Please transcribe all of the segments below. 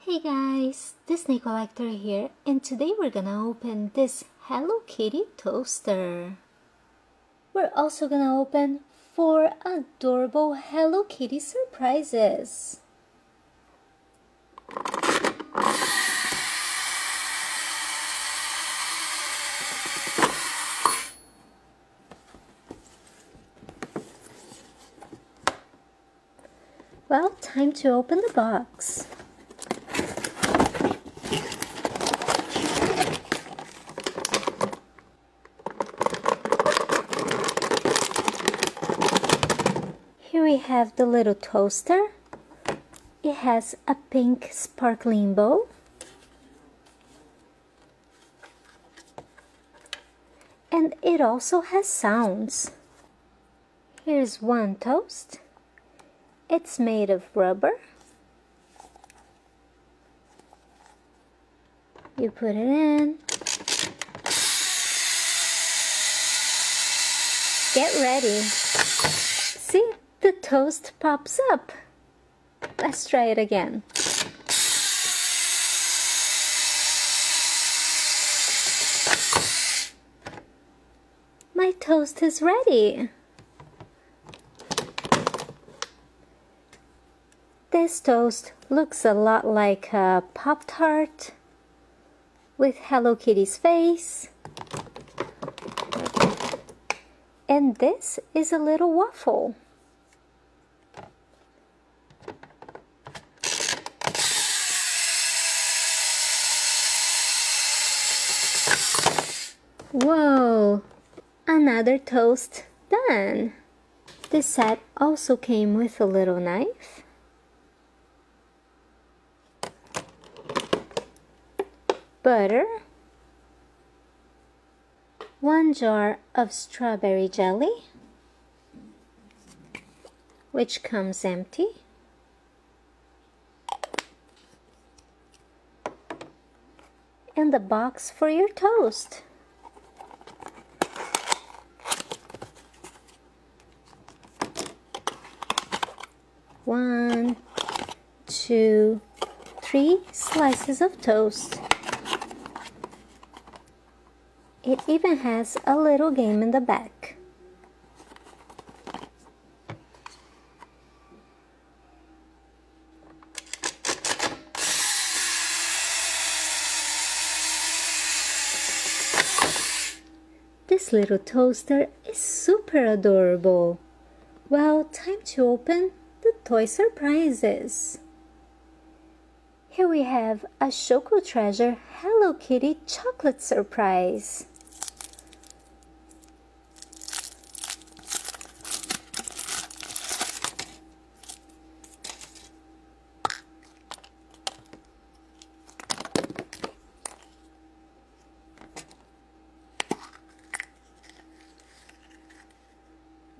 Hey guys, Disney Collector here, and today we're gonna open this Hello Kitty toaster. We're also gonna open 4 adorable Hello Kitty surprises. Well, time to open the box. Here we have the little toaster. It has a pink sparkling bowl. And it also has sounds. Here's one toast. It's made of rubber. You put it in. Get ready. See? The toast pops up. Let's try it again. My toast is ready. This toast looks a lot like a Pop-Tart with Hello Kitty's face. And this is a little waffle. Whoa! Another toast done! This set also came with a little knife, butter, 1 jar of strawberry jelly, which comes empty, and the box for your toast. One, 2, 3 slices of toast. It even has a little game in the back. This little toaster is super adorable. Well, time to open the toy surprises. Here we have a Choco Treasure Hello Kitty chocolate surprise.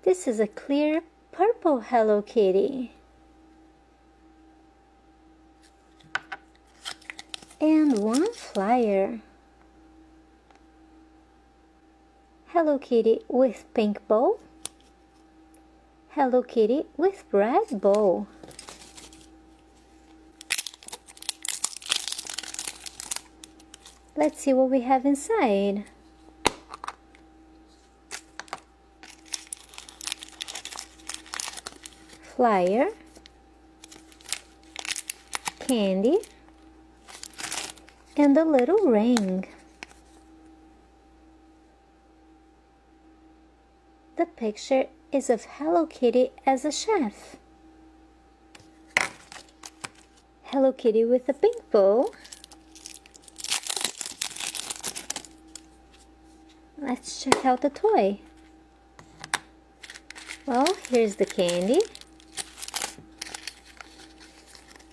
This is a clear purple Hello Kitty. And one flyer. Hello Kitty with pink bow. Hello Kitty with red bow. Let's see what we have inside. Flyer, candy, and a little ring. The picture is of Hello Kitty as a chef. Hello Kitty with a pink bow. Let's check out the toy. Well, here's the candy.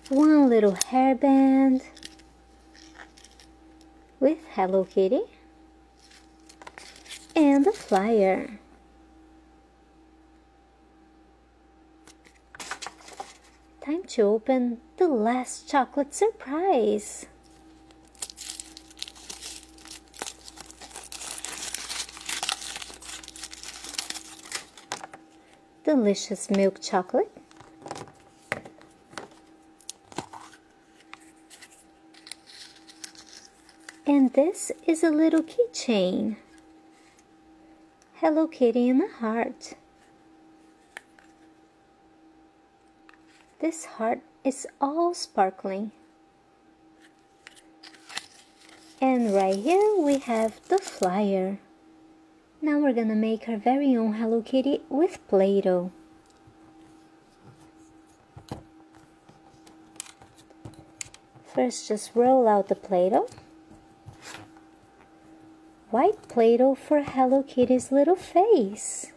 One little hairband with Hello Kitty and a flyer. Time to open the last chocolate surprise. Delicious milk chocolate. And this is a little keychain. Hello Kitty in a heart. This heart is all sparkling. And right here we have the flyer. Now we're gonna make our very own Hello Kitty with Play-Doh. First, just roll out the Play-Doh. White Play-Doh for Hello Kitty's little face.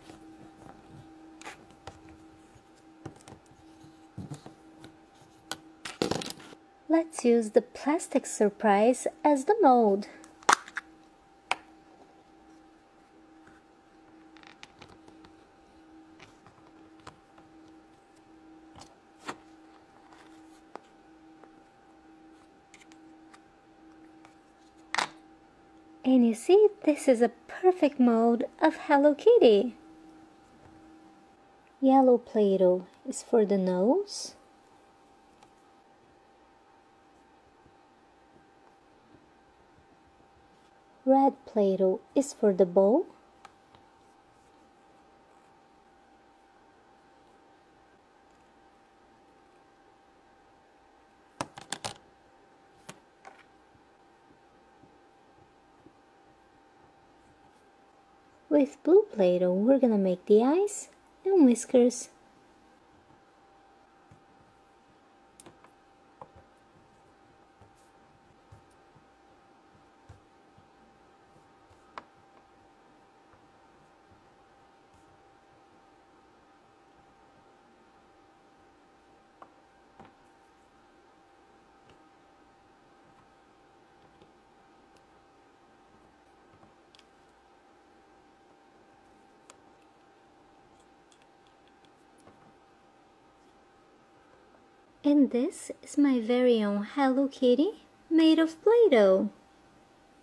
Let's use the plastic surprise as the mold. And you see, this is a perfect mold of Hello Kitty. Yellow Play-Doh is for the nose. Red Play-Doh is for the bow. With blue Play-Doh, we're gonna make the eyes and whiskers. And this is my very own Hello Kitty made of Play-Doh.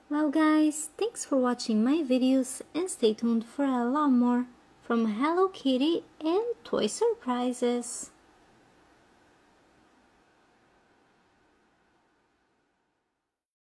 Well guys, thanks for watching my videos and stay tuned for a lot more from Hello Kitty and toy surprises.